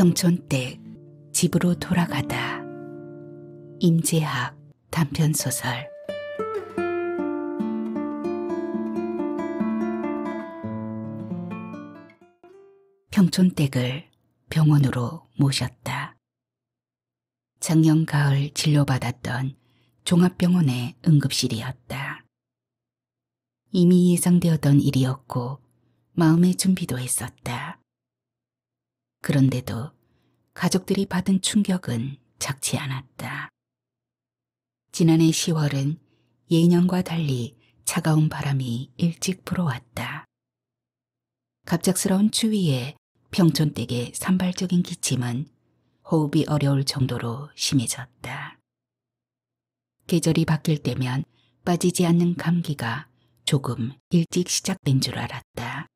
평촌댁 집으로 돌아가다. 임재학 단편소설. 평촌댁을 병원으로 모셨다. 작년 가을 진료받았던 종합병원의 응급실이었다. 이미 예상되었던 일이었고 마음의 준비도 했었다. 그런데도 가족들이 받은 충격은 작지 않았다. 지난해 10월은 예년과 달리 차가운 바람이 일찍 불어왔다. 갑작스러운 추위에 평촌댁의 산발적인 기침은 호흡이 어려울 정도로 심해졌다. 계절이 바뀔 때면 빠지지 않는 감기가 조금 일찍 시작된 줄 알았다.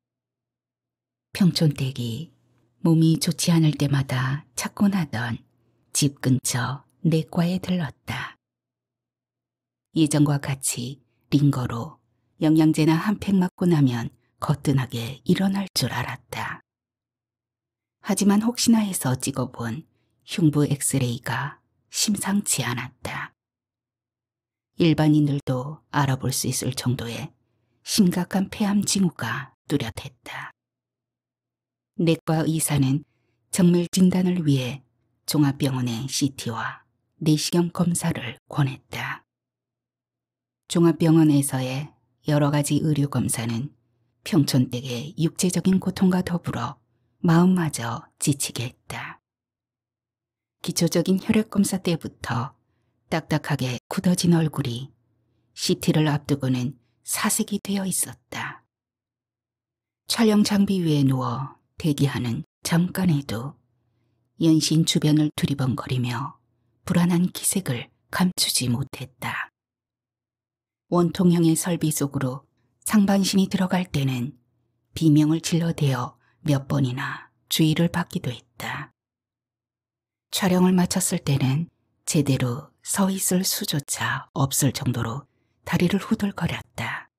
평촌댁이 몸이 좋지 않을 때마다 찾곤 하던 집 근처 내과에 들렀다. 예전과 같이 링거로 영양제나 한 팩 맞고 나면 거뜬하게 일어날 줄 알았다. 하지만 혹시나 해서 찍어본 흉부 엑스레이가 심상치 않았다. 일반인들도 알아볼 수 있을 정도의 심각한 폐암 징후가 뚜렷했다. 내과 의사는 정밀 진단을 위해 종합병원의 CT와 내시경 검사를 권했다. 종합병원에서의 여러 가지 의료 검사는 평촌댁의 육체적인 고통과 더불어 마음마저 지치게 했다. 기초적인 혈액검사 때부터 딱딱하게 굳어진 얼굴이 CT를 앞두고는 사색이 되어 있었다. 촬영 장비 위에 누워 대기하는 잠깐에도 연신 주변을 두리번거리며 불안한 기색을 감추지 못했다. 원통형의 설비 속으로 상반신이 들어갈 때는 비명을 질러대어 몇 번이나 주의를 받기도 했다. 촬영을 마쳤을 때는 제대로 서 있을 수조차 없을 정도로 다리를 후들거렸다.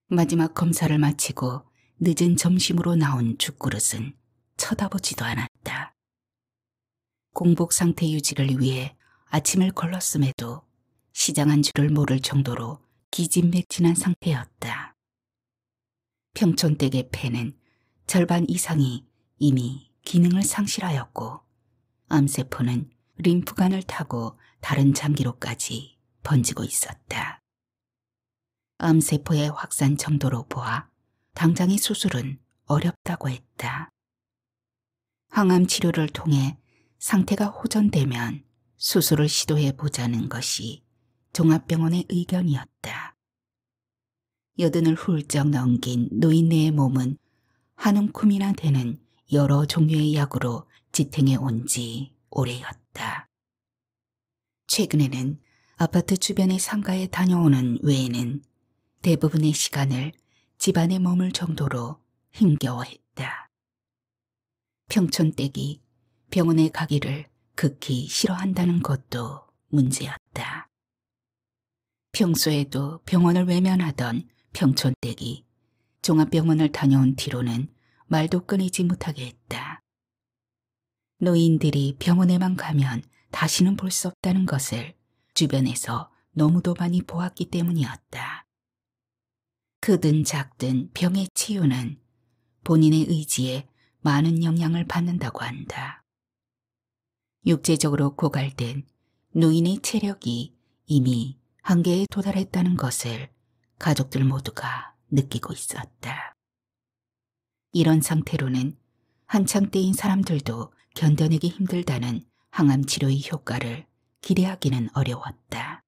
마지막 검사를 마치고 늦은 점심으로 나온 죽그릇은 쳐다보지도 않았다. 공복 상태 유지를 위해 아침을 걸렀음에도 시장한 줄을 모를 정도로 기진맥진한 상태였다. 평촌댁의 폐는 절반 이상이 이미 기능을 상실하였고 암세포는 림프관을 타고 다른 장기로까지 번지고 있었다. 암세포의 확산 정도로 보아 당장의 수술은 어렵다고 했다. 항암 치료를 통해 상태가 호전되면 수술을 시도해 보자는 것이 종합병원의 의견이었다. 여든을 훌쩍 넘긴 노인네의 몸은 한 움큼이나 되는 여러 종류의 약으로 지탱해 온 지 오래였다. 최근에는 아파트 주변의 상가에 다녀오는 외에는 대부분의 시간을 집안에 머물 정도로 힘겨워했다. 평촌댁이 병원에 가기를 극히 싫어한다는 것도 문제였다. 평소에도 병원을 외면하던 평촌댁이 종합병원을 다녀온 뒤로는 말도 끊이지 못하게 했다. 노인들이 병원에만 가면 다시는 볼 수 없다는 것을 주변에서 너무도 많이 보았기 때문이었다. 크든 작든 병의 치유는 본인의 의지에 많은 영향을 받는다고 한다. 육체적으로 고갈된 노인의 체력이 이미 한계에 도달했다는 것을 가족들 모두가 느끼고 있었다. 이런 상태로는 한창 때인 사람들도 견뎌내기 힘들다는 항암 치료의 효과를 기대하기는 어려웠다.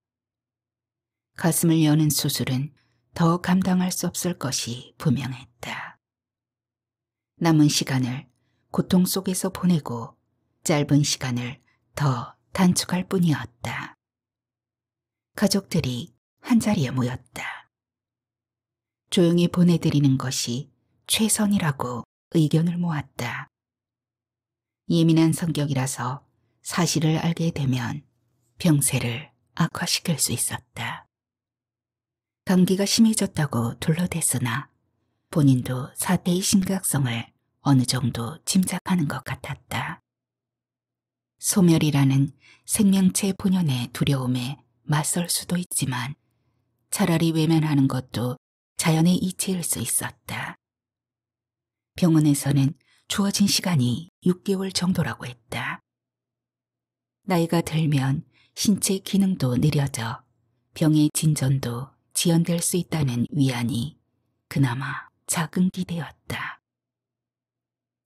가슴을 여는 수술은 더 감당할 수 없을 것이 분명했다. 남은 시간을 고통 속에서 보내고 짧은 시간을 더 단축할 뿐이었다. 가족들이 한자리에 모였다. 조용히 보내드리는 것이 최선이라고 의견을 모았다. 예민한 성격이라서 사실을 알게 되면 병세를 악화시킬 수 있었다. 감기가 심해졌다고 둘러댔으나 본인도 사태의 심각성을 어느 정도 짐작하는 것 같았다. 소멸이라는 생명체 본연의 두려움에 맞설 수도 있지만 차라리 외면하는 것도 자연의 이치일 수 있었다. 병원에서는 주어진 시간이 6개월 정도라고 했다. 나이가 들면 신체 기능도 느려져 병의 진전도 지연될 수 있다는 위안이 그나마 작은 기대였다.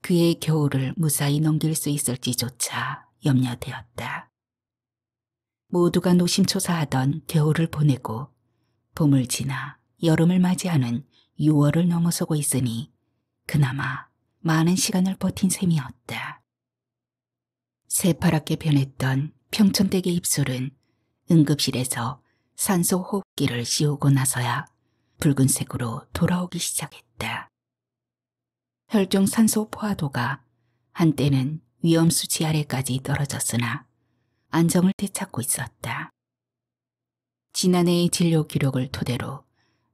그의 겨울을 무사히 넘길 수 있을지조차 염려되었다. 모두가 노심초사하던 겨울을 보내고 봄을 지나 여름을 맞이하는 6월을 넘어서고 있으니 그나마 많은 시간을 버틴 셈이었다. 새파랗게 변했던 평촌댁의 입술은 응급실에서 산소 호흡기를 씌우고 나서야 붉은색으로 돌아오기 시작했다. 혈중 산소 포화도가 한때는 위험수치 아래까지 떨어졌으나 안정을 되찾고 있었다. 지난해의 진료 기록을 토대로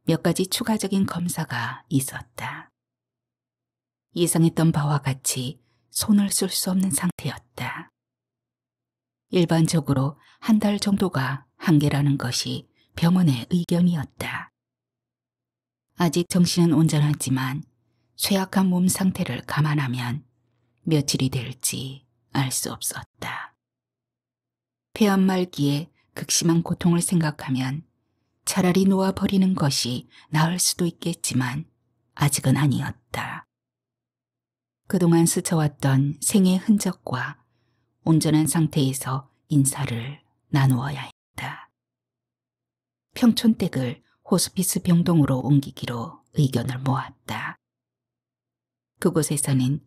몇 가지 추가적인 검사가 있었다. 예상했던 바와 같이 손을 쓸 수 없는 상태였다. 일반적으로 한 달 정도가 한계라는 것이 병원의 의견이었다. 아직 정신은 온전하지만 쇠약한 몸 상태를 감안하면 며칠이 될지 알 수 없었다. 폐암 말기에 극심한 고통을 생각하면 차라리 놓아버리는 것이 나을 수도 있겠지만 아직은 아니었다. 그동안 스쳐왔던 생의 흔적과 온전한 상태에서 인사를 나누어야 했다. 평촌댁을 호스피스 병동으로 옮기기로 의견을 모았다. 그곳에서는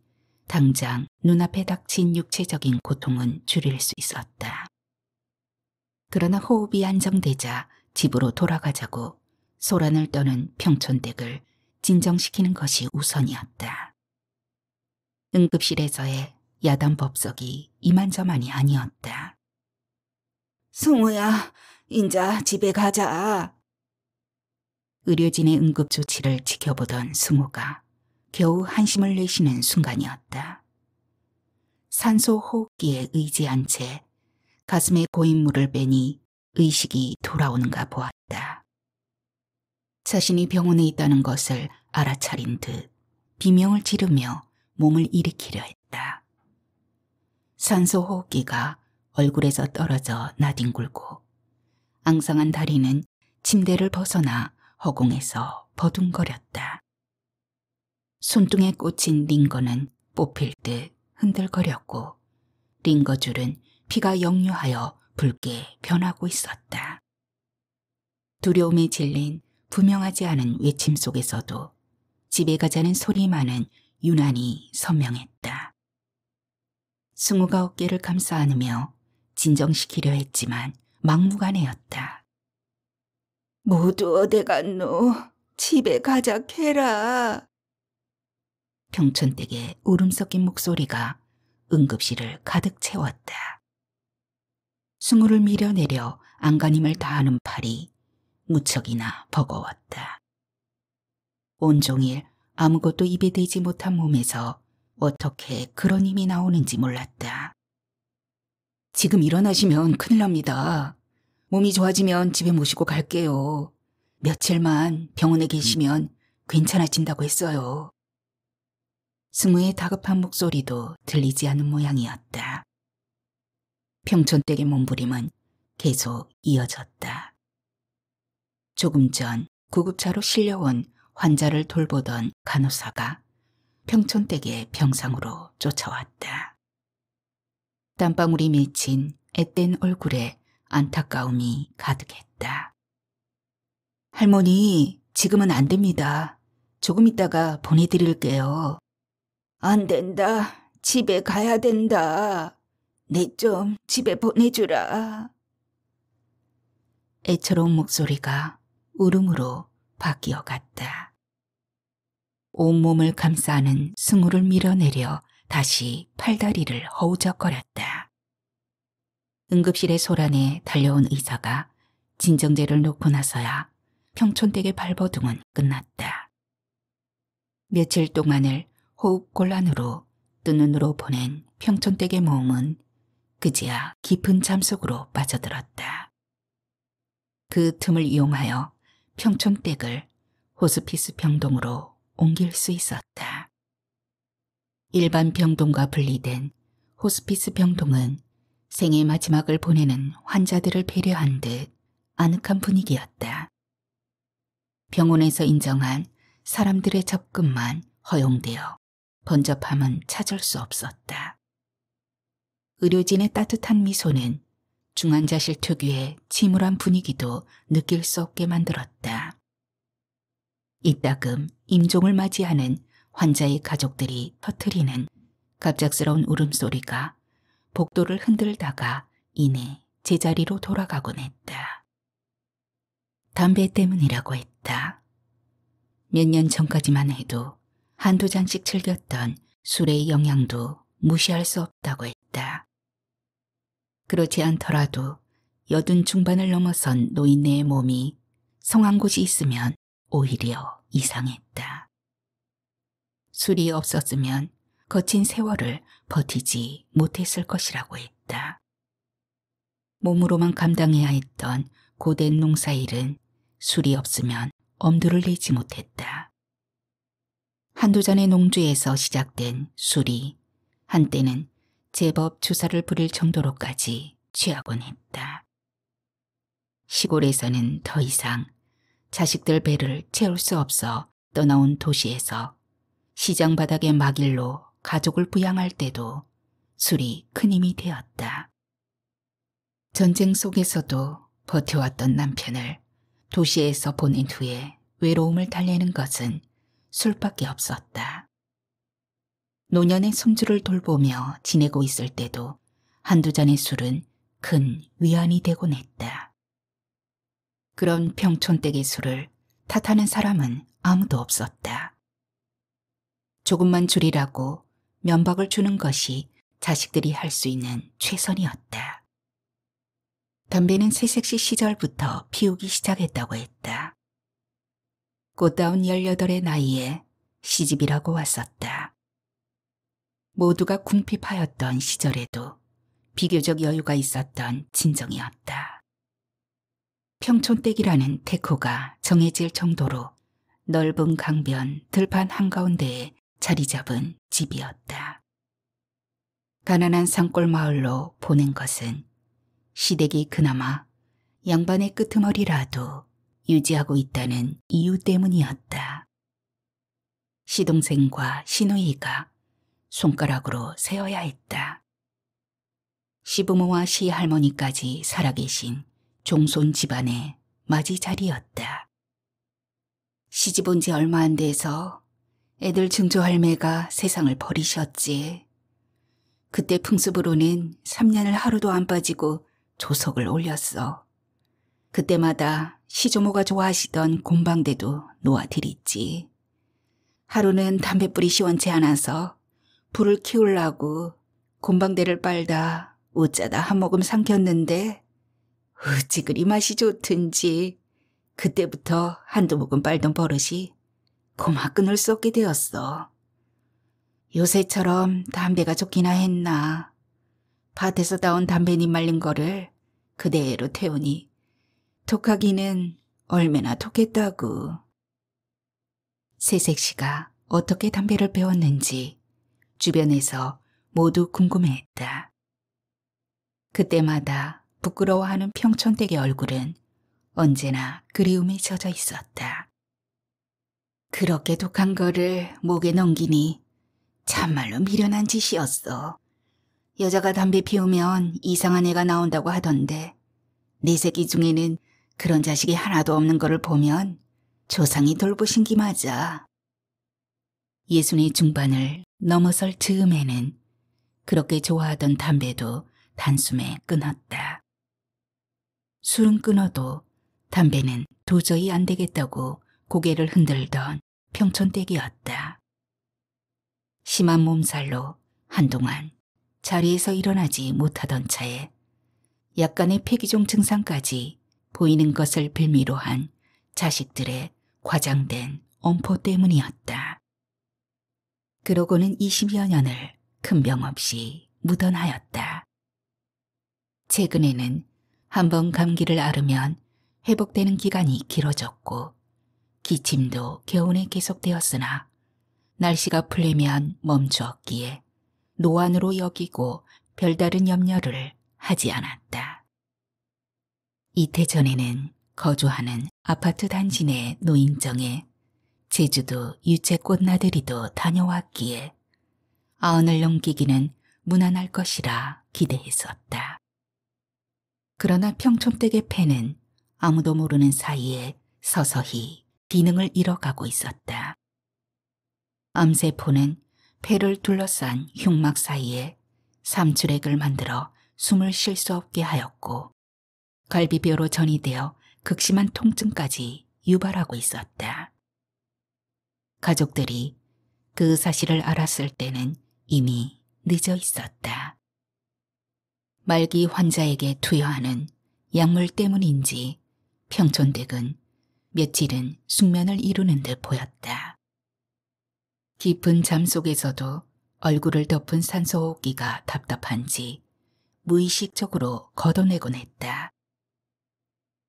당장 눈앞에 닥친 육체적인 고통은 줄일 수 있었다. 그러나 호흡이 안정되자 집으로 돌아가자고 소란을 떠는 평촌댁을 진정시키는 것이 우선이었다. 응급실에서의 야단 법석이 이만저만이 아니었다. 승우야, 인자 집에 가자. 의료진의 응급조치를 지켜보던 승우가 겨우 한심을 내쉬는 순간이었다. 산소 호흡기에 의지한 채 가슴에 고인물을 빼니 의식이 돌아오는가 보았다. 자신이 병원에 있다는 것을 알아차린 듯 비명을 지르며 몸을 일으키려 했다. 산소 호흡기가 얼굴에서 떨어져 나뒹굴고 앙상한 다리는 침대를 벗어나 허공에서 버둥거렸다. 손등에 꽂힌 링거는 뽑힐 듯 흔들거렸고 링거줄은 피가 역류하여 붉게 변하고 있었다. 두려움에 질린 분명하지 않은 외침 속에서도 집에 가자는 소리만은 유난히 선명했다. 승우가 어깨를 감싸 안으며 진정시키려 했지만 막무가내였다. 모두 어디 갔노? 집에 가자 캐라. 평촌댁의 울음 섞인 목소리가 응급실을 가득 채웠다. 승우를 밀어내려 안간힘을 다하는 팔이 무척이나 버거웠다. 온종일 아무것도 입에 대지 못한 몸에서 어떻게 그런 힘이 나오는지 몰랐다. 지금 일어나시면 큰일 납니다. 몸이 좋아지면 집에 모시고 갈게요. 며칠만 병원에 계시면 괜찮아진다고 했어요. 승우의 다급한 목소리도 들리지 않는 모양이었다. 평촌댁의 몸부림은 계속 이어졌다. 조금 전 구급차로 실려온 환자를 돌보던 간호사가 평촌댁의 병상으로 쫓아왔다. 땀방울이 맺힌 앳된 얼굴에 안타까움이 가득했다. 할머니, 지금은 안 됩니다. 조금 있다가 보내드릴게요. 안 된다. 집에 가야 된다. 내 좀 집에 보내주라. 애처로운 목소리가 울음으로 바뀌어갔다. 온몸을 감싸는 승우를 밀어내려 다시 팔다리를 허우적거렸다. 응급실의 소란에 달려온 의사가 진정제를 놓고 나서야 평촌댁의 발버둥은 끝났다. 며칠 동안을 호흡 곤란으로 뜬 눈으로 보낸 평촌댁의 몸은 그제야 깊은 잠속으로 빠져들었다. 그 틈을 이용하여 평촌댁을 호스피스 병동으로 옮길 수 있었다. 일반 병동과 분리된 호스피스 병동은 생의 마지막을 보내는 환자들을 배려한 듯 아늑한 분위기였다. 병원에서 인정한 사람들의 접근만 허용되어 번잡함은 찾을 수 없었다. 의료진의 따뜻한 미소는 중환자실 특유의 침울한 분위기도 느낄 수 없게 만들었다. 이따금 임종을 맞이하는 환자의 가족들이 터뜨리는 갑작스러운 울음소리가 복도를 흔들다가 이내 제자리로 돌아가곤 했다. 담배 때문이라고 했다. 몇 년 전까지만 해도 한두 잔씩 즐겼던 술의 영향도 무시할 수 없다고 했다. 그렇지 않더라도 80 중반을 넘어선 노인네의 몸이 성한 곳이 있으면 오히려 이상했다. 술이 없었으면 거친 세월을 버티지 못했을 것이라고 했다. 몸으로만 감당해야 했던 고된 농사일은 술이 없으면 엄두를 내지 못했다. 한두 잔의 농주에서 시작된 술이 한때는 제법 주사를 부릴 정도로까지 취하곤 했다. 시골에서는 더 이상 자식들 배를 채울 수 없어 떠나온 도시에서 시장 바닥의 막일로 가족을 부양할 때도 술이 큰 힘이 되었다. 전쟁 속에서도 버텨왔던 남편을 도시에서 보낸 후에 외로움을 달래는 것은 술밖에 없었다. 노년의 손주를 돌보며 지내고 있을 때도 한두 잔의 술은 큰 위안이 되곤 했다. 그런 평촌댁의 술을 탓하는 사람은 아무도 없었다. 조금만 줄이라고 면박을 주는 것이 자식들이 할 수 있는 최선이었다. 담배는 새색시 시절부터 피우기 시작했다고 했다. 꽃다운 18의 나이에 시집이라고 왔었다. 모두가 궁핍하였던 시절에도 비교적 여유가 있었던 진정이었다. 평촌댁이라는 데코가 정해질 정도로 넓은 강변 들판 한가운데에 자리 잡은 집이었다. 가난한 산골 마을로 보낸 것은 시댁이 그나마 양반의 끄트머리라도 유지하고 있다는 이유 때문이었다. 시동생과 시누이가 손가락으로 세어야 했다. 시부모와 시할머니까지 살아계신 종손 집안의 맞이 자리였다. 시집 온 지 얼마 안 돼서 애들 증조할매가 세상을 버리셨지. 그때 풍습으로는 3년을 하루도 안 빠지고 조석을 올렸어. 그때마다 시조모가 좋아하시던 곰방대도 놓아드렸지. 하루는 담뱃불이 시원치 않아서 불을 키우려고 곰방대를 빨다 어쩌다 한 모금 삼켰는데 어찌 그리 맛이 좋든지 그때부터 한두 모금 빨던 버릇이 고마 끊을 수 없게 되었어. 요새처럼 담배가 좋기나 했나. 밭에서 따온 담배잎 말린 거를 그대로 태우니 톡하기는 얼마나 톡했다고. 새색시가 어떻게 담배를 배웠는지 주변에서 모두 궁금해했다. 그때마다 부끄러워하는 평촌댁의 얼굴은 언제나 그리움에 젖어 있었다. 그렇게 독한 거를 목에 넘기니 참말로 미련한 짓이었어. 여자가 담배 피우면 이상한 애가 나온다고 하던데 네 새끼 중에는 그런 자식이 하나도 없는 거를 보면 조상이 돌보신 기 맞아. 60의 중반을 넘어설 즈음에는 그렇게 좋아하던 담배도 단숨에 끊었다. 술은 끊어도 담배는 도저히 안 되겠다고 고개를 흔들던 평촌댁이었다. 심한 몸살로 한동안 자리에서 일어나지 못하던 차에 약간의 폐기종 증상까지 보이는 것을 빌미로 한 자식들의 과장된 엄포 때문이었다. 그러고는 20여 년을 큰 병 없이 무던하였다. 최근에는 한번 감기를 앓으면 회복되는 기간이 길어졌고 기침도 겨우내 계속되었으나 날씨가 풀리면 멈추었기에 노안으로 여기고 별다른 염려를 하지 않았다. 이태 전에는 거주하는 아파트 단지 내 노인정에 제주도 유채꽃 나들이도 다녀왔기에 아흔을 넘기기는 무난할 것이라 기대했었다. 그러나 평촌댁의 폐는 아무도 모르는 사이에 서서히 기능을 잃어가고 있었다. 암세포는 폐를 둘러싼 흉막 사이에 삼출액을 만들어 숨을 쉴 수 없게 하였고 갈비뼈로 전이되어 극심한 통증까지 유발하고 있었다. 가족들이 그 사실을 알았을 때는 이미 늦어 있었다. 말기 환자에게 투여하는 약물 때문인지 평촌댁은 며칠은 숙면을 이루는 듯 보였다. 깊은 잠 속에서도 얼굴을 덮은 산소호흡기가 답답한지 무의식적으로 걷어내곤 했다.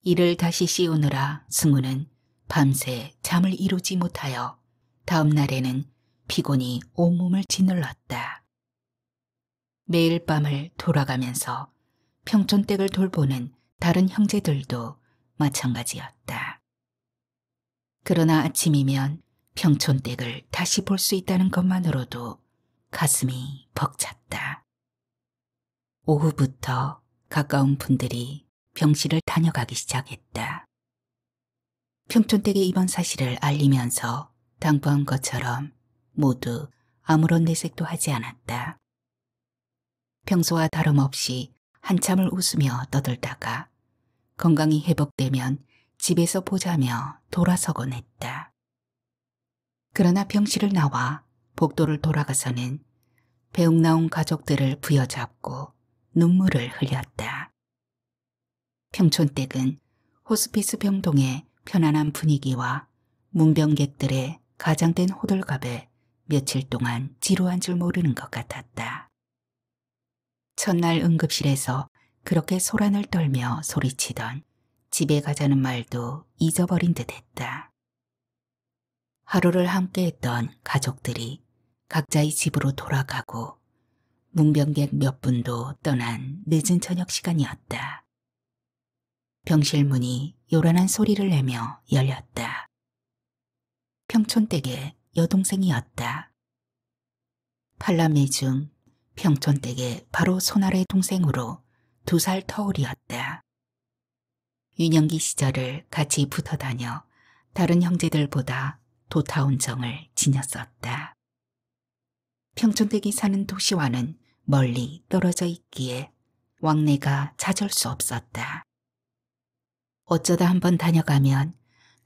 이를 다시 씌우느라 승우는 밤새 잠을 이루지 못하여 다음 날에는 피곤이 온몸을 짓눌렀다. 매일 밤을 돌아가면서 평촌댁을 돌보는 다른 형제들도 마찬가지였다. 그러나 아침이면 평촌댁을 다시 볼 수 있다는 것만으로도 가슴이 벅찼다. 오후부터 가까운 분들이 병실을 다녀가기 시작했다. 평촌댁의 입원 사실을 알리면서 당부한 것처럼 모두 아무런 내색도 하지 않았다. 평소와 다름없이 한참을 웃으며 떠들다가 건강이 회복되면 집에서 보자며 돌아서곤 했다. 그러나 병실을 나와 복도를 돌아가서는 배웅 나온 가족들을 부여잡고 눈물을 흘렸다. 평촌댁은 호스피스 병동의 편안한 분위기와 문병객들의 가장된 호들갑에 며칠 동안 지루한 줄 모르는 것 같았다. 첫날 응급실에서 그렇게 소란을 떨며 소리치던 집에 가자는 말도 잊어버린 듯 했다. 하루를 함께했던 가족들이 각자의 집으로 돌아가고 문병객 몇 분도 떠난 늦은 저녁 시간이었다. 병실 문이 요란한 소리를 내며 열렸다. 평촌댁의 여동생이었다. 팔남매 중 평촌댁의 바로 손아래 동생으로 2살 터울이었다. 유년기 시절을 같이 붙어 다녀 다른 형제들보다 도타운 정을 지녔었다. 평촌댁이 사는 도시와는 멀리 떨어져 있기에 왕래가 잦을 수 없었다. 어쩌다 한번 다녀가면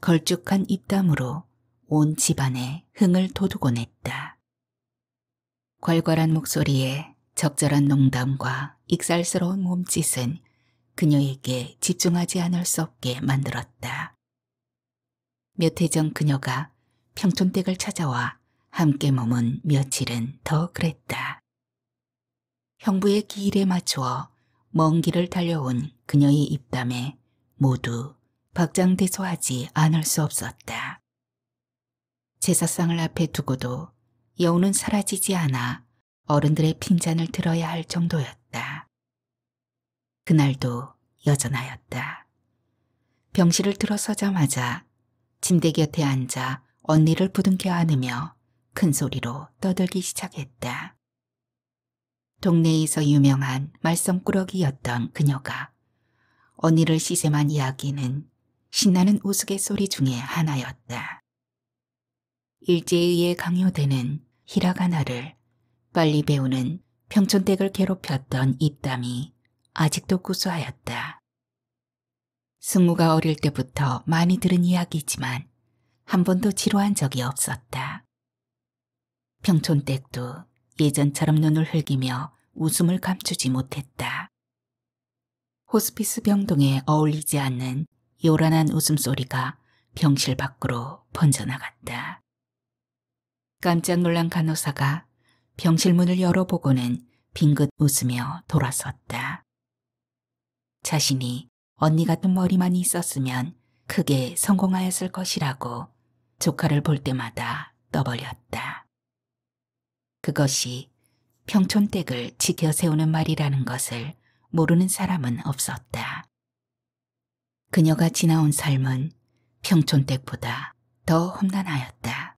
걸쭉한 입담으로 온 집안에 흥을 돋우곤 했다. 괄괄한 목소리에 적절한 농담과 익살스러운 몸짓은 그녀에게 집중하지 않을 수 없게 만들었다. 몇 해 전 그녀가 평촌댁을 찾아와 함께 머문 며칠은 더 그랬다. 형부의 기일에 맞추어 먼 길을 달려온 그녀의 입담에 모두 박장대소하지 않을 수 없었다. 제사상을 앞에 두고도 여우는 사라지지 않아 어른들의 핀잔을 들어야 할 정도였다. 그날도 여전하였다. 병실을 들어서자마자 침대 곁에 앉아 언니를 부둥켜 안으며 큰 소리로 떠들기 시작했다. 동네에서 유명한 말썽꾸러기였던 그녀가 언니를 시샘한 이야기는 신나는 우스갯소리 중에 하나였다. 일제에 의해 강요되는 히라가나를 빨리 배우는 평촌댁을 괴롭혔던 입담이 아직도 구수하였다. 승우가 어릴 때부터 많이 들은 이야기지만 한 번도 지루한 적이 없었다. 평촌댁도 예전처럼 눈을 흘기며 웃음을 감추지 못했다. 호스피스 병동에 어울리지 않는 요란한 웃음소리가 병실 밖으로 번져나갔다. 깜짝 놀란 간호사가 병실 문을 열어보고는 빙긋 웃으며 돌아섰다. 자신이 언니 같은 머리만 있었으면 크게 성공하였을 것이라고 조카를 볼 때마다 떠벌렸다. 그것이 평촌댁을 지켜 세우는 말이라는 것을 모르는 사람은 없었다. 그녀가 지나온 삶은 평촌댁보다 더 험난하였다.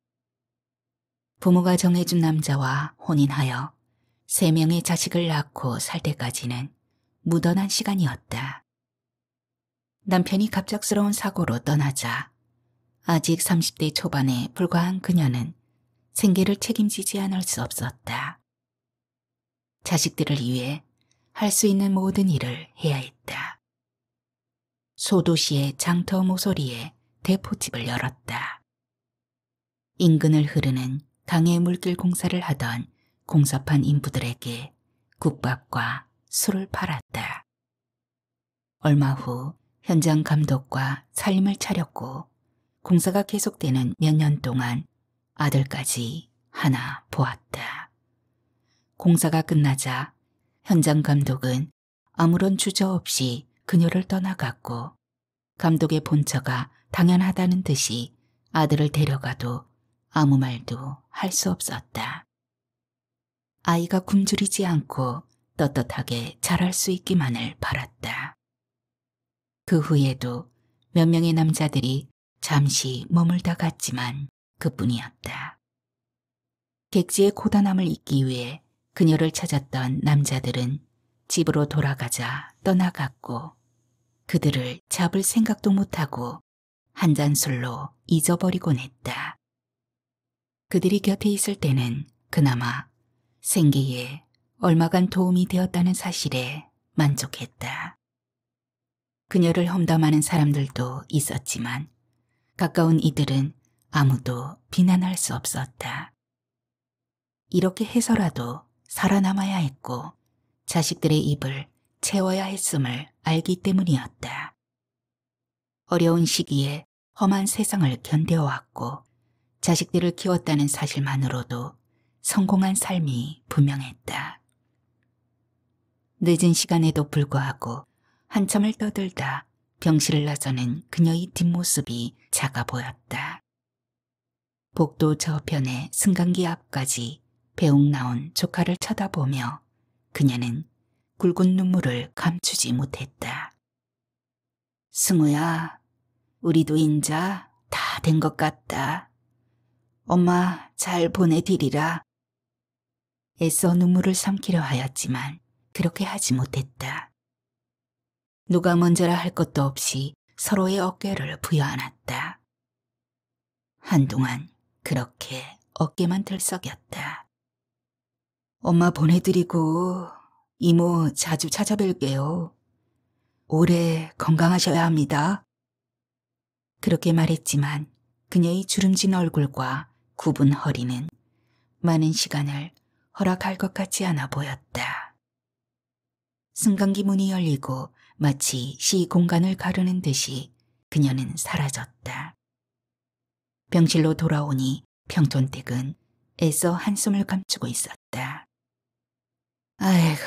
부모가 정해준 남자와 혼인하여 3명의 자식을 낳고 살 때까지는 무던한 시간이었다. 남편이 갑작스러운 사고로 떠나자 아직 30대 초반에 불과한 그녀는 생계를 책임지지 않을 수 없었다. 자식들을 위해 할 수 있는 모든 일을 해야 했다. 소도시의 장터 모서리에 대포집을 열었다. 인근을 흐르는 강의 물길 공사를 하던 공사판 인부들에게 국밥과 술을 팔았다. 얼마 후 현장 감독과 살림을 차렸고 공사가 계속되는 몇 년 동안 아들까지 하나 보았다. 공사가 끝나자 현장 감독은 아무런 주저 없이 그녀를 떠나갔고 감독의 본처가 당연하다는 듯이 아들을 데려가도 아무 말도 할 수 없었다. 아이가 굶주리지 않고 떳떳하게 자랄 수 있기만을 바랐다. 그 후에도 몇 명의 남자들이 잠시 머물다 갔지만 그뿐이었다. 객지의 고단함을 잊기 위해 그녀를 찾았던 남자들은 집으로 돌아가자 떠나갔고 그들을 잡을 생각도 못하고 한 잔 술로 잊어버리곤 했다. 그들이 곁에 있을 때는 그나마 생계에 얼마간 도움이 되었다는 사실에 만족했다. 그녀를 험담하는 사람들도 있었지만 가까운 이들은 아무도 비난할 수 없었다. 이렇게 해서라도 살아남아야 했고 자식들의 입을 채워야 했음을 알기 때문이었다. 어려운 시기에 험한 세상을 견뎌왔고 자식들을 키웠다는 사실만으로도 성공한 삶이 분명했다. 늦은 시간에도 불구하고 한참을 떠들다 병실을 나서는 그녀의 뒷모습이 작아 보였다. 복도 저편의 승강기 앞까지 배웅 나온 조카를 쳐다보며 그녀는 굵은 눈물을 감추지 못했다. 승우야, 우리도 인자 다 된 것 같다. 엄마 잘 보내드리라. 애써 눈물을 삼키려 하였지만 그렇게 하지 못했다. 누가 먼저라 할 것도 없이 서로의 어깨를 부여안았다. 한동안 그렇게 어깨만 들썩였다. 엄마 보내드리고 이모 자주 찾아뵐게요. 오래 건강하셔야 합니다. 그렇게 말했지만 그녀의 주름진 얼굴과 굽은 허리는 많은 시간을 허락할 것 같지 않아 보였다. 승강기 문이 열리고 마치 시 공간을 가르는 듯이 그녀는 사라졌다. 병실로 돌아오니 평촌댁은 애써 한숨을 감추고 있었다. 아이고,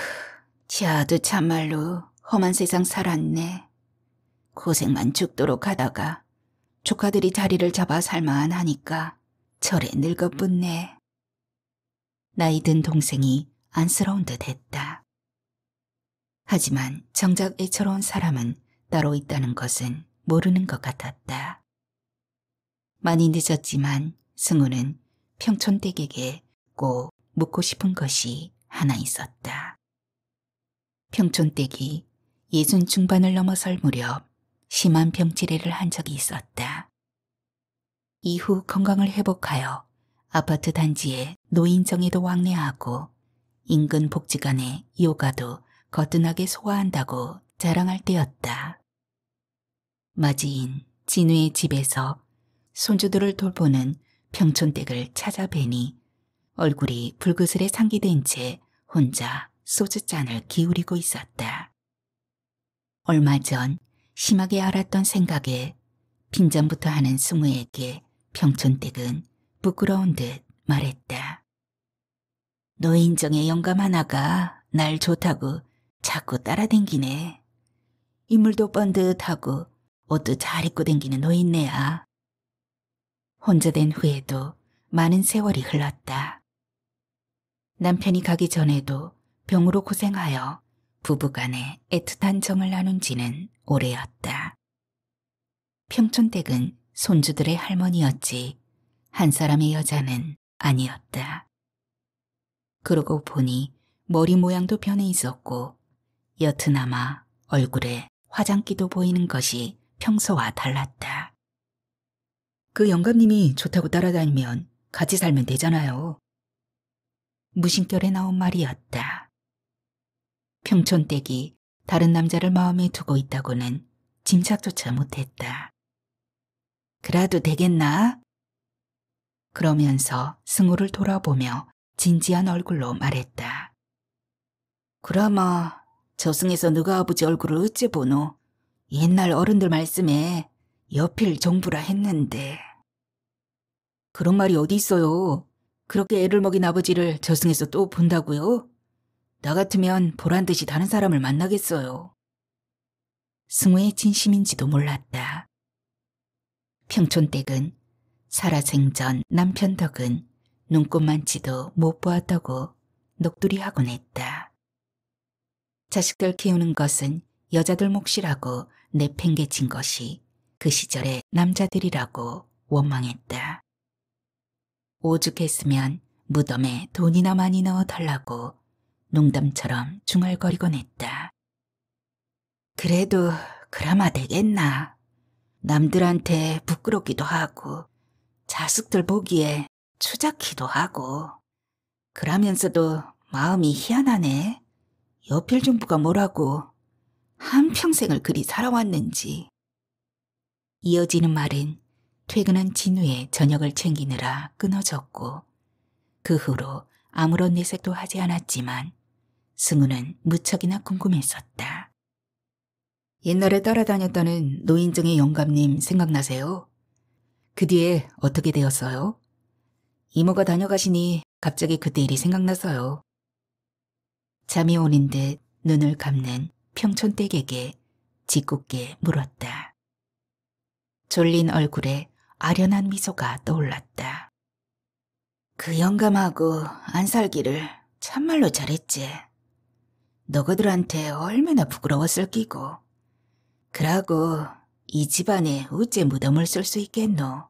지아도 참말로 험한 세상 살았네. 고생만 죽도록 하다가 조카들이 자리를 잡아 살만 하니까 절에 늙어붙네. 나이 든 동생이 안쓰러운 듯 했다. 하지만 정작 애처로운 사람은 따로 있다는 것은 모르는 것 같았다. 많이 늦었지만 승우는 평촌댁에게 꼭 묻고 싶은 것이 하나 있었다. 평촌댁이 60 중반을 넘어설 무렵 심한 병치레를 한 적이 있었다. 이후 건강을 회복하여 아파트 단지에 노인정에도 왕래하고 인근 복지관에 요가도 거뜬하게 소화한다고 자랑할 때였다. 맞이인 진우의 집에서 손주들을 돌보는 평촌댁을 찾아뵈니 얼굴이 불그스레 상기된 채 혼자 소주잔을 기울이고 있었다. 얼마 전 심하게 앓았던 생각에 빈전부터 하는 승우에게 평촌댁은 부끄러운 듯 말했다. 노인정의 영감 하나가 날 좋다고 자꾸 따라댕기네. 인물도 번듯하고 옷도 잘 입고 댕기는 노인네야. 혼자 된 후에도 많은 세월이 흘렀다. 남편이 가기 전에도 병으로 고생하여 부부간에 애틋한 정을 나눈 지는 오래였다. 평촌댁은 손주들의 할머니였지 한 사람의 여자는 아니었다. 그러고 보니 머리 모양도 변해 있었고 여트나마 얼굴에 화장기도 보이는 것이 평소와 달랐다. 그 영감님이 좋다고 따라다니면 같이 살면 되잖아요. 무심결에 나온 말이었다. 평촌댁이 다른 남자를 마음에 두고 있다고는 짐작조차 못했다. 그래도 되겠나? 그러면서 승우를 돌아보며 진지한 얼굴로 말했다. 그라마 저승에서 너가 아버지 얼굴을 어째 보노? 옛날 어른들 말씀에 여필 정부라 했는데. 그런 말이 어디 있어요. 그렇게 애를 먹인 아버지를 저승에서 또 본다고요? 나 같으면 보란 듯이 다른 사람을 만나겠어요. 승우의 진심인지도 몰랐다. 평촌댁은 살아생전 남편 덕은 눈꼽만치도 못 보았다고 넋두리하곤 했다. 자식들 키우는 것은 여자들 몫이라고 내팽개친 것이 그 시절의 남자들이라고 원망했다. 오죽했으면 무덤에 돈이나 많이 넣어달라고 농담처럼 중얼거리곤 했다. 그래도 그나마 되겠나. 남들한테 부끄럽기도 하고 자식들 보기에 추잡기도 하고 그러면서도 마음이 희한하네. 여필 정부가 뭐라고 한평생을 그리 살아왔는지. 이어지는 말은 퇴근한 진우의 저녁을 챙기느라 끊어졌고 그 후로 아무런 내색도 하지 않았지만 승우는 무척이나 궁금했었다. 옛날에 따라다녔다는 노인정의 영감님 생각나세요? 그 뒤에 어떻게 되었어요? 이모가 다녀가시니 갑자기 그때 일이 생각나서요. 잠이 오는 듯 눈을 감는 평촌댁에게 짓궂게 물었다. 졸린 얼굴에 아련한 미소가 떠올랐다. 그 영감하고 안 살기를 참말로 잘했지. 너희들한테 얼마나 부끄러웠을 끼고. 그러고 이 집안에 어째 무덤을 쓸 수 있겠노.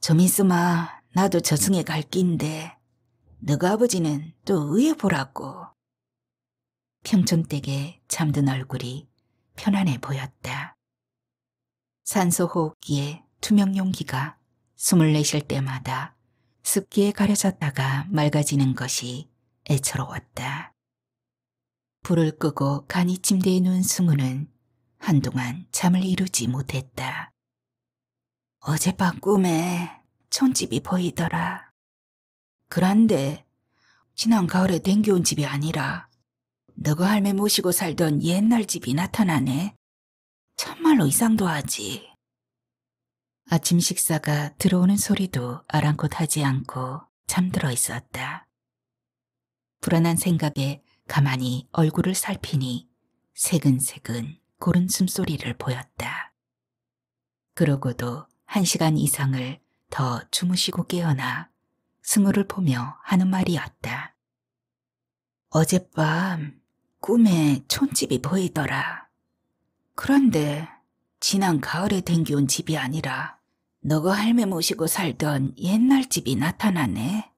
좀 있으마 나도 저승에 갈 낀데 너가 아버지는 또 의해 보라고. 평촌댁의 잠든 얼굴이 편안해 보였다. 산소 호흡기에 투명 용기가 숨을 내쉴 때마다 습기에 가려졌다가 맑아지는 것이 애처로웠다. 불을 끄고 간이 침대에 누운 승우는 한동안 잠을 이루지 못했다. 어젯밤 꿈에 촌집이 보이더라. 그런데 지난 가을에 댕겨온 집이 아니라 너가 할매 모시고 살던 옛날 집이 나타나네. 참말로 이상도 하지. 아침 식사가 들어오는 소리도 아랑곳하지 않고 잠들어 있었다. 불안한 생각에 가만히 얼굴을 살피니 새근새근 고른 숨소리를 보였다. 그러고도 1시간 이상을 더 주무시고 깨어나 승우를 보며 하는 말이었다. 어젯밤 꿈에 촌집이 보이더라. 그런데 지난 가을에 댕겨온 집이 아니라 너가 할매 모시고 살던 옛날 집이 나타나네.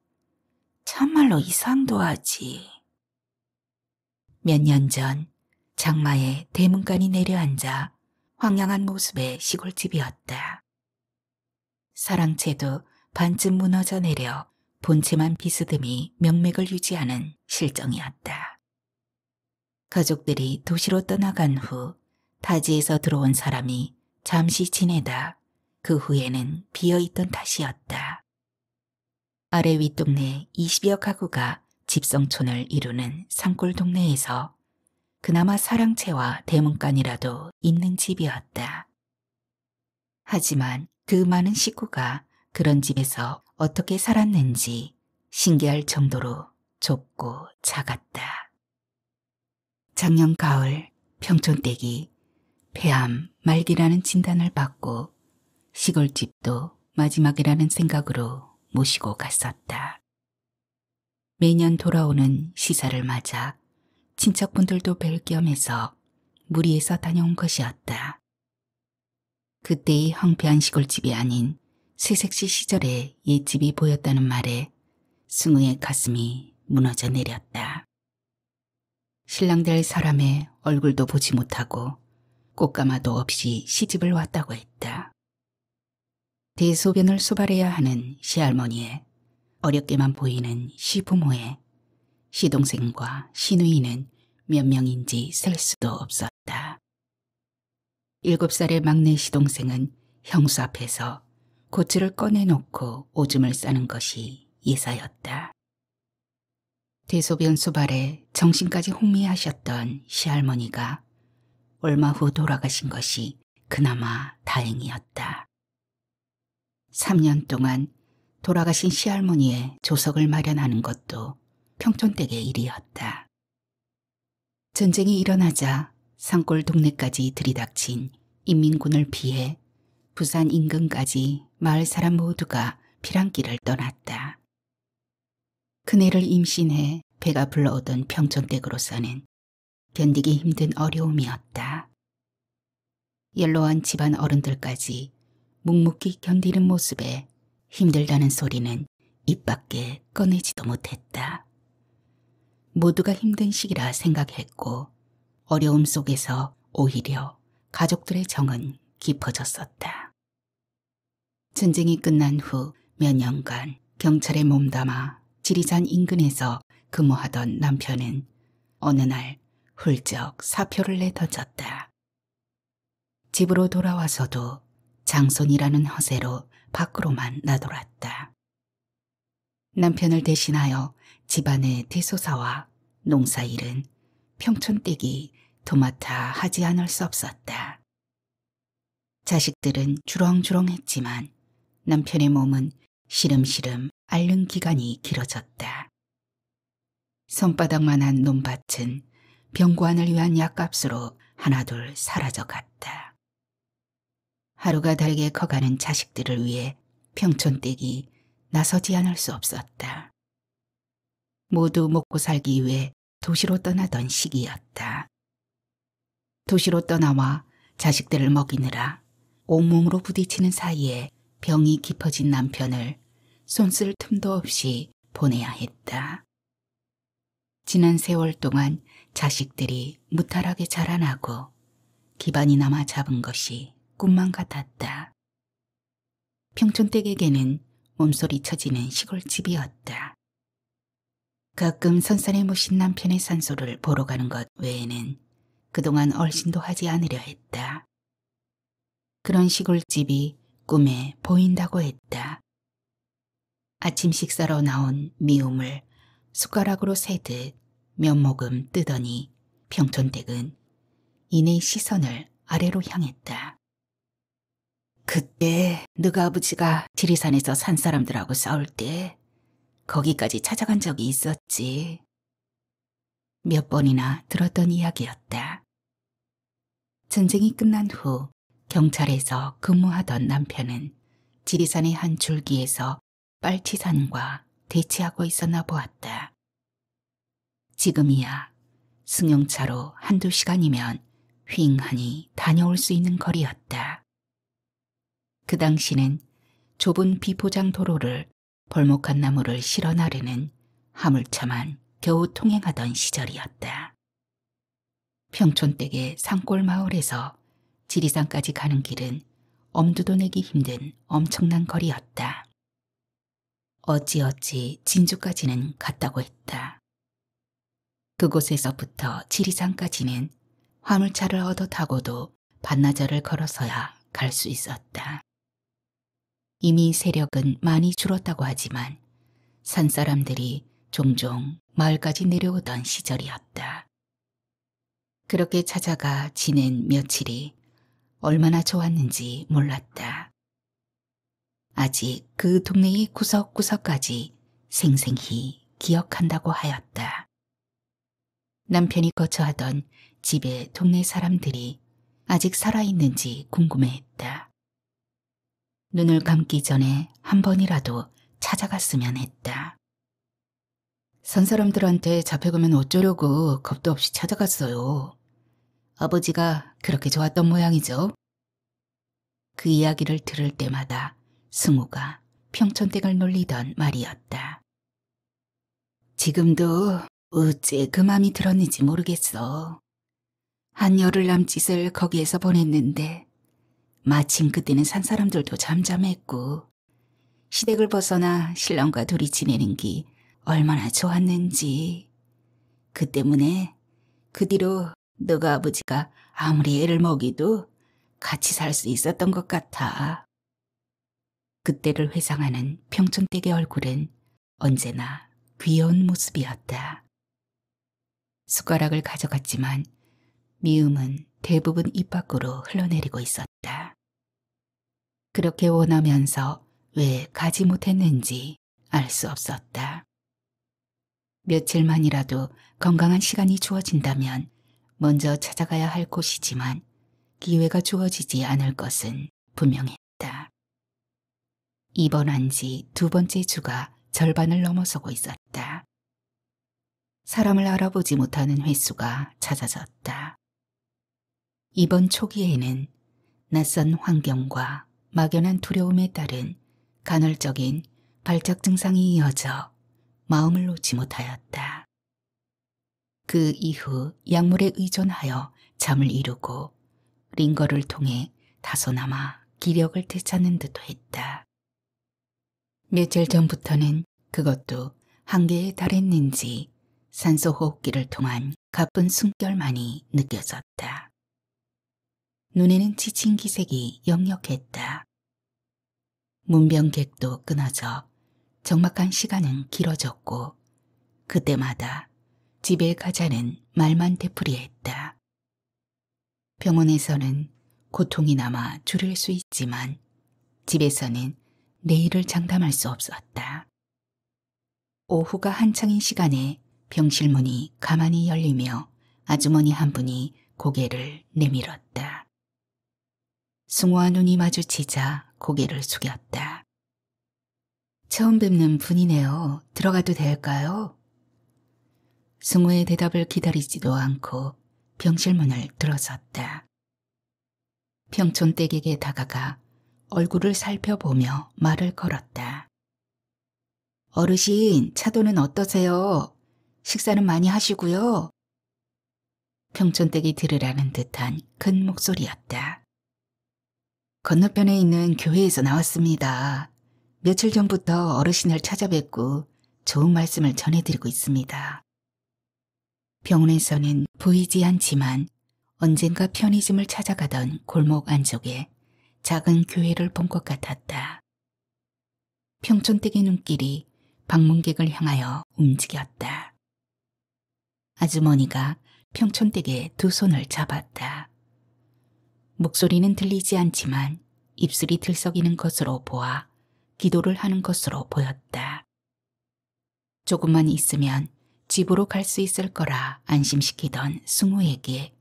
참말로 이상도 하지. 몇 년 전 장마에 대문간이 내려앉아 황량한 모습의 시골집이었다. 사랑채도 반쯤 무너져 내려 본체만 비스듬히 명맥을 유지하는 실정이었다. 가족들이 도시로 떠나간 후 타지에서 들어온 사람이 잠시 지내다 그 후에는 비어있던 탓이었다. 아래 윗동네 20여 가구가 집성촌을 이루는 산골 동네에서 그나마 사랑채와 대문간이라도 있는 집이었다. 하지만 그 많은 식구가 그런 집에서 어떻게 살았는지 신기할 정도로 좁고 작았다. 작년 가을 평촌댁이 폐암 말기라는 진단을 받고 시골집도 마지막이라는 생각으로 모시고 갔었다. 매년 돌아오는 시사를 맞아 친척분들도 뵐 겸해서 무리해서 다녀온 것이었다. 그때의 황폐한 시골집이 아닌 새색시 시절의 옛집이 보였다는 말에 승우의 가슴이 무너져 내렸다. 신랑 될 사람의 얼굴도 보지 못하고 꽃가마도 없이 시집을 왔다고 했다. 대소변을 수발해야 하는 시할머니의 어렵게만 보이는 시부모의 시동생과 시누이는 몇 명인지 셀 수도 없었다. 7살의 막내 시동생은 형수 앞에서 고추를 꺼내놓고 오줌을 싸는 것이 예사였다. 대소변 수발에 정신까지 혼미하셨던 시할머니가 얼마 후 돌아가신 것이 그나마 다행이었다. 3년 동안 돌아가신 시할머니의 조석을 마련하는 것도 평촌댁의 일이었다. 전쟁이 일어나자 산골 동네까지 들이닥친 인민군을 피해 부산 인근까지 마을 사람 모두가 피랑길을 떠났다. 그네를 임신해 배가 불러오던 평촌댁으로서는 견디기 힘든 어려움이었다. 연로한 집안 어른들까지 묵묵히 견디는 모습에 힘들다는 소리는 입 밖에 꺼내지도 못했다. 모두가 힘든 시기라 생각했고 어려움 속에서 오히려 가족들의 정은 깊어졌었다. 전쟁이 끝난 후 몇 년간 경찰에 몸담아 지리산 인근에서 근무하던 남편은 어느 날 훌쩍 사표를 내던졌다. 집으로 돌아와서도 장손이라는 허세로 밖으로만 나돌았다. 남편을 대신하여 집안의 대소사와 농사일은 평촌댁이 도맡아 하지 않을 수 없었다. 자식들은 주렁주렁했지만 남편의 몸은 시름시름 앓는 기간이 길어졌다. 손바닥만한 논밭은 병고안을 위한 약값으로 하나둘 사라져갔다. 하루가 다르게 커가는 자식들을 위해 평촌댁이 나서지 않을 수 없었다. 모두 먹고 살기 위해 도시로 떠나던 시기였다. 도시로 떠나와 자식들을 먹이느라 온몸으로 부딪히는 사이에 병이 깊어진 남편을 손쓸 틈도 없이 보내야 했다. 지난 세월 동안 자식들이 무탈하게 자라나고 기반이 남아 잡은 것이 꿈만 같았다. 평촌댁에게는 몸소리 쳐지는 시골집이었다. 가끔 선산에 모신 남편의 산소를 보러 가는 것 외에는 그동안 얼씬도 하지 않으려 했다. 그런 시골집이 꿈에 보인다고 했다. 아침 식사로 나온 미움을 숟가락으로 세듯 몇 모금 뜨더니 평촌댁은 이내 시선을 아래로 향했다. 그때 너가 아버지가 지리산에서 산 사람들하고 싸울 때 거기까지 찾아간 적이 있었지. 몇 번이나 들었던 이야기였다. 전쟁이 끝난 후 경찰에서 근무하던 남편은 지리산의 한 줄기에서 빨치산과 대치하고 있었나 보았다. 지금이야 승용차로 1~2시간이면 휑하니 다녀올 수 있는 거리였다. 그 당시는 좁은 비포장 도로를 벌목한 나무를 실어 나르는 화물차만 겨우 통행하던 시절이었다. 평촌댁의 산골 마을에서 지리산까지 가는 길은 엄두도 내기 힘든 엄청난 거리였다. 어찌어찌 진주까지는 갔다고 했다. 그곳에서부터 지리산까지는 화물차를 얻어 타고도 반나절을 걸어서야 갈 수 있었다. 이미 세력은 많이 줄었다고 하지만 산사람들이 종종 마을까지 내려오던 시절이었다. 그렇게 찾아가 지낸 며칠이 얼마나 좋았는지 몰랐다. 아직 그 동네의 구석구석까지 생생히 기억한다고 하였다. 남편이 거처하던 집의 동네 사람들이 아직 살아있는지 궁금해했다. 눈을 감기 전에 한 번이라도 찾아갔으면 했다. 산 사람들한테 잡혀가면 어쩌려고 겁도 없이 찾아갔어요. 아버지가 그렇게 좋았던 모양이죠. 그 이야기를 들을 때마다 승우가 평촌댁을 놀리던 말이었다. 지금도 어째 그 맘이 들었는지 모르겠어. 한 열흘 남짓을 거기에서 보냈는데 마침 그때는 산 사람들도 잠잠했고 시댁을 벗어나 신랑과 둘이 지내는 게 얼마나 좋았는지. 그 때문에 그 뒤로 너가 아버지가 아무리 애를 먹이도 같이 살 수 있었던 것 같아. 그때를 회상하는 평촌댁의 얼굴은 언제나 귀여운 모습이었다. 숟가락을 가져갔지만 미움은 대부분 입 밖으로 흘러내리고 있었다. 그렇게 원하면서 왜 가지 못했는지 알 수 없었다. 며칠만이라도 건강한 시간이 주어진다면 먼저 찾아가야 할 곳이지만 기회가 주어지지 않을 것은 분명했다. 입원한 지 2번째 주가 절반을 넘어서고 있었다. 사람을 알아보지 못하는 횟수가 잦아졌다. 입원 초기에는 낯선 환경과 막연한 두려움에 따른 간헐적인 발작 증상이 이어져 마음을 놓지 못하였다. 그 이후 약물에 의존하여 잠을 이루고 링거를 통해 다소나마 기력을 되찾는 듯도 했다. 며칠 전부터는 그것도 한계에 달했는지 산소 호흡기를 통한 가쁜 숨결만이 느껴졌다. 눈에는 지친 기색이 역력했다. 문병객도 끊어져 적막한 시간은 길어졌고 그때마다 집에 가자는 말만 되풀이했다. 병원에서는 고통이나마 줄일 수 있지만 집에서는 내일을 장담할 수 없었다. 오후가 한창인 시간에 병실 문이 가만히 열리며 아주머니 한 분이 고개를 내밀었다. 승우와 눈이 마주치자 고개를 숙였다. 처음 뵙는 분이네요. 들어가도 될까요? 승우의 대답을 기다리지도 않고 병실 문을 들어섰다. 평촌댁에게 다가가 얼굴을 살펴보며 말을 걸었다. 어르신, 차도는 어떠세요? 식사는 많이 하시고요. 평촌댁이 들으라는 듯한 큰 목소리였다. 건너편에 있는 교회에서 나왔습니다. 며칠 전부터 어르신을 찾아뵙고 좋은 말씀을 전해드리고 있습니다. 병원에서는 보이지 않지만 언젠가 편의점을 찾아가던 골목 안쪽에 작은 교회를 본 것 같았다. 평촌댁의 눈길이 방문객을 향하여 움직였다. 아주머니가 평촌댁의 두 손을 잡았다. 목소리는 들리지 않지만 입술이 들썩이는 것으로 보아 기도를 하는 것으로 보였다. 조금만 있으면 집으로 갈 수 있을 거라 안심시키던 승우에게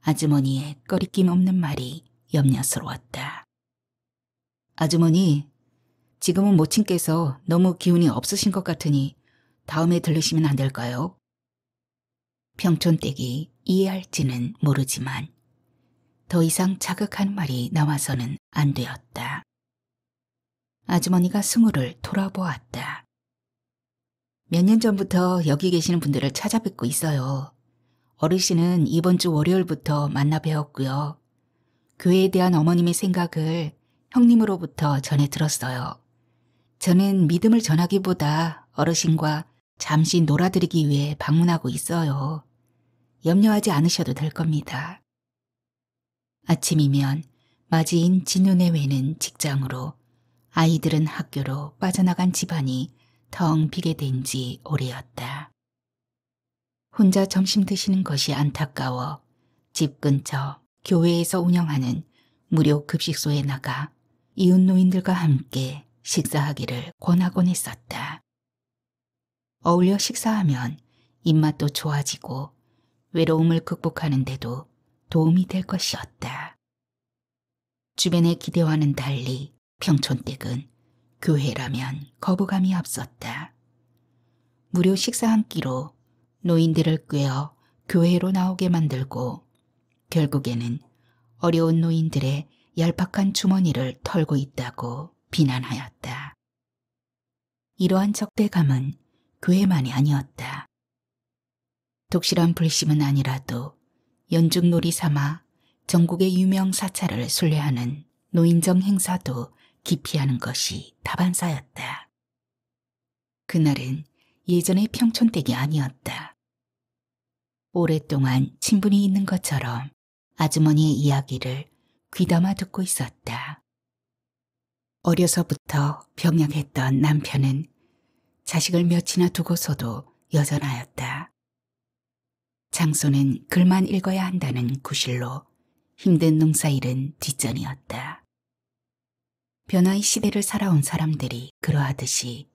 아주머니의 꺼리낌 없는 말이 염려스러웠다. 아주머니, 지금은 모친께서 너무 기운이 없으신 것 같으니 다음에 들르시면 안 될까요? 평촌댁이 이해할지는 모르지만 더 이상 자극하는 말이 나와서는 안 되었다. 아주머니가 승우를 돌아보았다. 몇 년 전부터 여기 계시는 분들을 찾아뵙고 있어요. 어르신은 이번 주 월요일부터 만나 뵈었고요. 교회에 대한 어머님의 생각을 형님으로부터 전해 들었어요. 저는 믿음을 전하기보다 어르신과 잠시 놀아드리기 위해 방문하고 있어요. 염려하지 않으셔도 될 겁니다. 아침이면 맞이인 진우네외는 직장으로 아이들은 학교로 빠져나간 집안이 텅 비게 된 지 오래였다. 혼자 점심 드시는 것이 안타까워 집 근처 교회에서 운영하는 무료 급식소에 나가 이웃 노인들과 함께 식사하기를 권하곤 했었다. 어울려 식사하면 입맛도 좋아지고 외로움을 극복하는 데도 도움이 될 것이었다. 주변의 기대와는 달리 평촌댁은 교회라면 거부감이 앞섰다. 무료 식사 한 끼로 노인들을 꿰어 교회로 나오게 만들고 결국에는 어려운 노인들의 얄팍한 주머니를 털고 있다고 비난하였다. 이러한 적대감은 교회만이 아니었다. 독실한 불심은 아니라도 연중놀이 삼아 전국의 유명 사찰을 순례하는 노인정 행사도 기피하는 것이 다반사였다. 그날은 예전의 평촌댁이 아니었다. 오랫동안 친분이 있는 것처럼 아주머니의 이야기를 귀담아 듣고 있었다. 어려서부터 병약했던 남편은 자식을 몇이나 두고서도 여전하였다. 장소는 글만 읽어야 한다는 구실로 힘든 농사일은 뒷전이었다. 변화의 시대를 살아온 사람들이 그러하듯이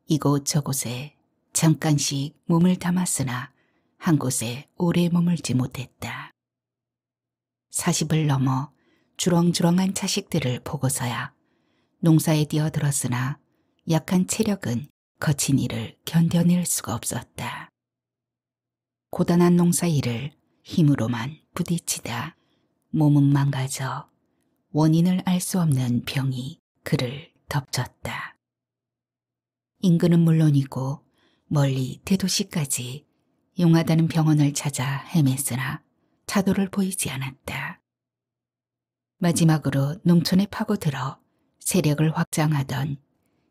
이곳저곳에 잠깐씩 몸을 담았으나 한 곳에 오래 머물지 못했다. 40을 넘어 주렁주렁한 자식들을 보고서야 농사에 뛰어들었으나 약한 체력은 거친 일을 견뎌낼 수가 없었다. 고단한 농사일을 힘으로만 부딪히다 몸은 망가져 원인을 알 수 없는 병이 그를 덮쳤다. 인근은 물론이고 멀리 대도시까지 용하다는 병원을 찾아 헤맸으나 차도를 보이지 않았다. 마지막으로 농촌에 파고들어 세력을 확장하던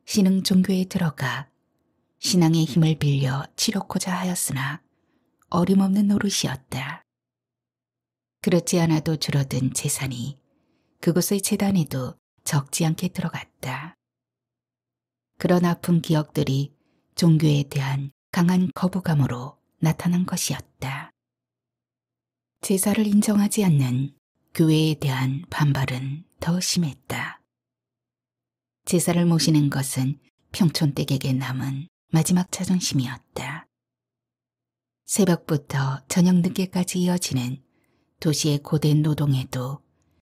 신흥 종교에 들어가 신앙의 힘을 빌려 치료코자 하였으나 어림없는 노릇이었다. 그렇지 않아도 줄어든 재산이 그곳의 재단에도 적지 않게 들어갔다. 그런 아픈 기억들이 종교에 대한 강한 거부감으로 나타난 것이었다. 제사를 인정하지 않는 교회에 대한 반발은 더 심했다. 제사를 모시는 것은 평촌댁에게 남은 마지막 자존심이었다. 새벽부터 저녁 늦게까지 이어지는 도시의 고된 노동에도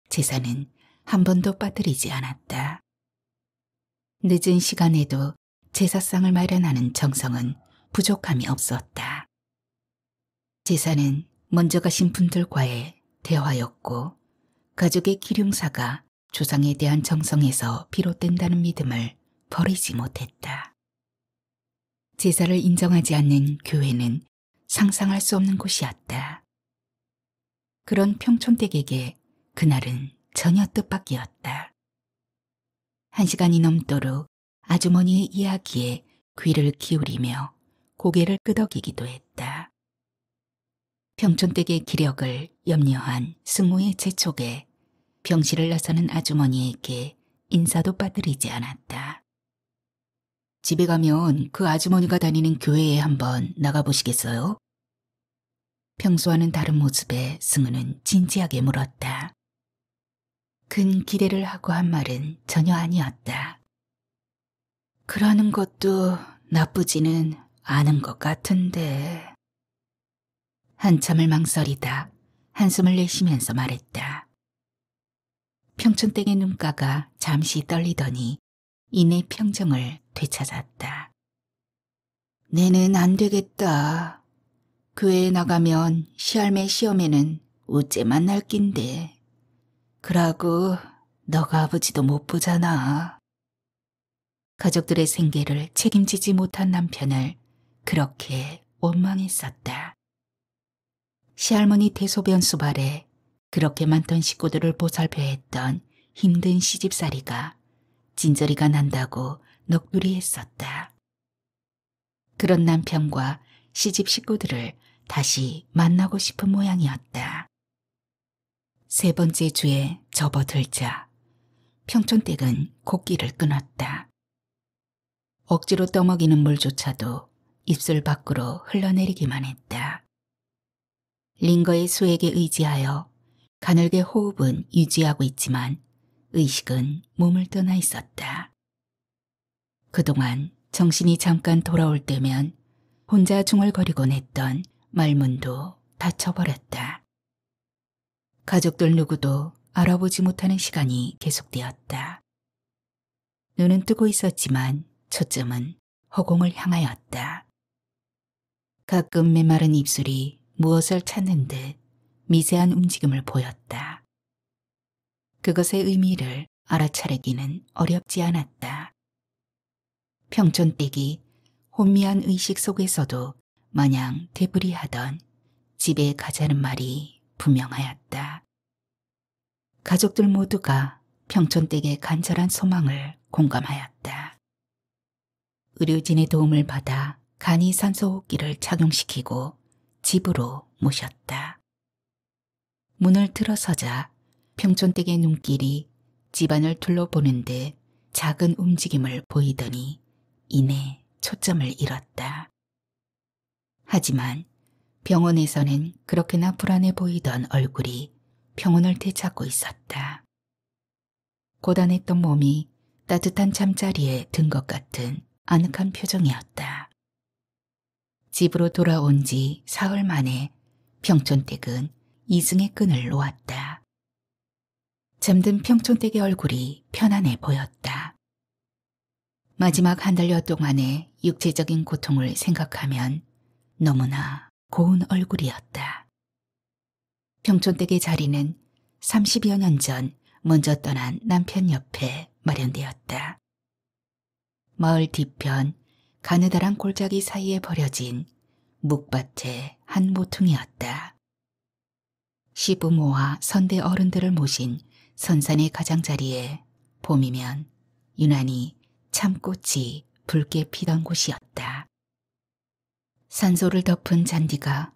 제사는 한 번도 빠뜨리지 않았다. 늦은 시간에도 제사상을 마련하는 정성은 부족함이 없었다. 제사는 먼저 가신 분들과의 대화였고 가족의 기륭사가 조상에 대한 정성에서 비롯된다는 믿음을 버리지 못했다. 제사를 인정하지 않는 교회는 상상할 수 없는 곳이었다. 그런 평촌댁에게 그날은 전혀 뜻밖이었다. 1시간이 넘도록 아주머니의 이야기에 귀를 기울이며 고개를 끄덕이기도 했다. 평촌댁의 기력을 염려한 승우의 재촉에 병실을 나서는 아주머니에게 인사도 빠뜨리지 않았다. 집에 가면 그 아주머니가 다니는 교회에 한번 나가보시겠어요? 평소와는 다른 모습에 승우는 진지하게 물었다. 큰 기대를 하고 한 말은 전혀 아니었다. 그러는 것도 나쁘지는 않은 것 같은데. 한참을 망설이다 한숨을 내쉬면서 말했다. 평촌댁의 눈가가 잠시 떨리더니 이내 평정을 되찾았다. 내는 안 되겠다. 교회에 나가면 시할매 시어매는 우째 만날 낀데. 그러고 너가 아버지도 못 보잖아. 가족들의 생계를 책임지지 못한 남편을 그렇게 원망했었다. 시할머니 대소변 수발에 그렇게 많던 식구들을 보살펴야 했던 힘든 시집살이가 진저리가 난다고 넋두리 했었다. 그런 남편과 시집 식구들을 다시 만나고 싶은 모양이었다. 3번째 주에 접어들자 평촌댁은 곡기를 끊었다. 억지로 떠먹이는 물조차도 입술 밖으로 흘러내리기만 했다. 링거의 수액에 의지하여 가늘게 호흡은 유지하고 있지만 의식은 몸을 떠나 있었다. 그동안 정신이 잠깐 돌아올 때면 혼자 중얼거리곤 했던 말문도 닫혀버렸다. 가족들 누구도 알아보지 못하는 시간이 계속되었다. 눈은 뜨고 있었지만 초점은 허공을 향하였다. 가끔 메마른 입술이 무엇을 찾는 듯 미세한 움직임을 보였다. 그것의 의미를 알아차리기는 어렵지 않았다. 평촌댁이 혼미한 의식 속에서도 마냥 되풀이하던 집에 가자는 말이 분명하였다. 가족들 모두가 평촌댁의 간절한 소망을 공감하였다. 의료진의 도움을 받아 간이 산소호흡기를 착용시키고 집으로 모셨다. 문을 들어서자 평촌댁의 눈길이 집안을 둘러보는데 작은 움직임을 보이더니 이내 초점을 잃었다. 하지만 병원에서는 그렇게나 불안해 보이던 얼굴이 평온을 되찾고 있었다. 고단했던 몸이 따뜻한 잠자리에 든 것 같은 아늑한 표정이었다. 집으로 돌아온 지 사흘 만에 평촌댁은 이승의 끈을 놓았다. 잠든 평촌댁의 얼굴이 편안해 보였다. 마지막 한 달여 동안의 육체적인 고통을 생각하면 너무나 고운 얼굴이었다. 평촌댁의 자리는 30여 년 전 먼저 떠난 남편 옆에 마련되었다. 마을 뒤편 가느다란 골짜기 사이에 버려진 묵밭의 한 모퉁이였다. 시부모와 선대 어른들을 모신 선산의 가장자리에 봄이면 유난히 참꽃이 붉게 피던 곳이었다. 산소를 덮은 잔디가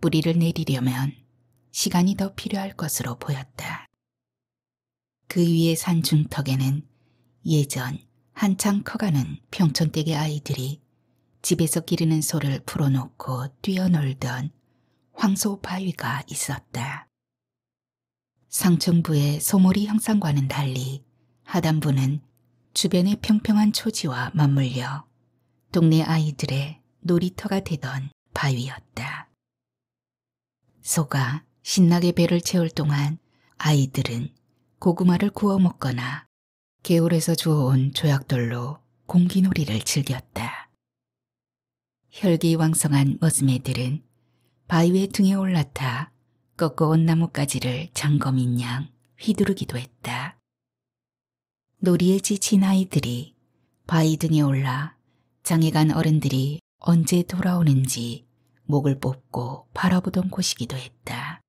뿌리를 내리려면 시간이 더 필요할 것으로 보였다. 그 위의 산 중턱에는 예전 한창 커가는 평촌댁의 아이들이 집에서 기르는 소를 풀어놓고 뛰어놀던 황소 바위가 있었다. 상층부의 소몰이 형상과는 달리 하단부는 주변의 평평한 초지와 맞물려 동네 아이들의 놀이터가 되던 바위였다. 소가 신나게 배를 채울 동안 아이들은 고구마를 구워 먹거나 개울에서 주워온 조약돌로 공기놀이를 즐겼다. 혈기왕성한 머슴애들은 바위의 등에 올라타 꺾어온 나뭇가지를 장거민 양 휘두르기도 했다. 놀이에 지친 아이들이 바위 등에 올라 장애간 어른들이 언제 돌아오는지 목을 뽑고 바라보던 곳이기도 했다.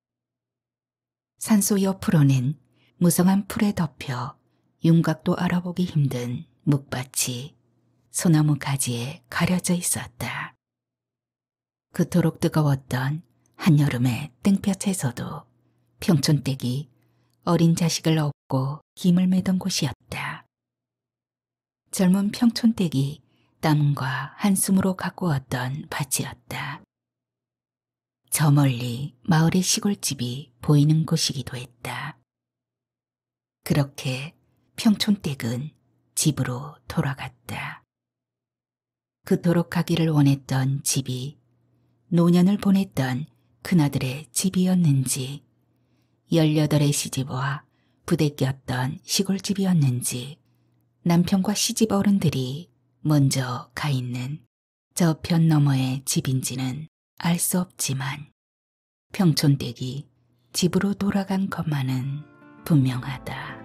산소 옆으로는 무성한 풀에 덮여 윤곽도 알아보기 힘든 묵밭이 소나무 가지에 가려져 있었다. 그토록 뜨거웠던 한여름의 땡볕에서도 평촌댁이 어린 자식을 업고 힘을 매던 곳이었다. 젊은 평촌댁이 땀과 한숨으로 가꾸었던 밭이었다. 저 멀리 마을의 시골집이 보이는 곳이기도 했다. 그렇게 평촌댁은 집으로 돌아갔다. 그토록 가기를 원했던 집이 노년을 보냈던 큰아들의 집이었는지 18의 시집와 부대꼈던 시골집이었는지 남편과 시집 어른들이 먼저 가 있는 저편 너머의 집인지는 알 수 없지만 평촌댁이 집으로 돌아간 것만은 분명하다.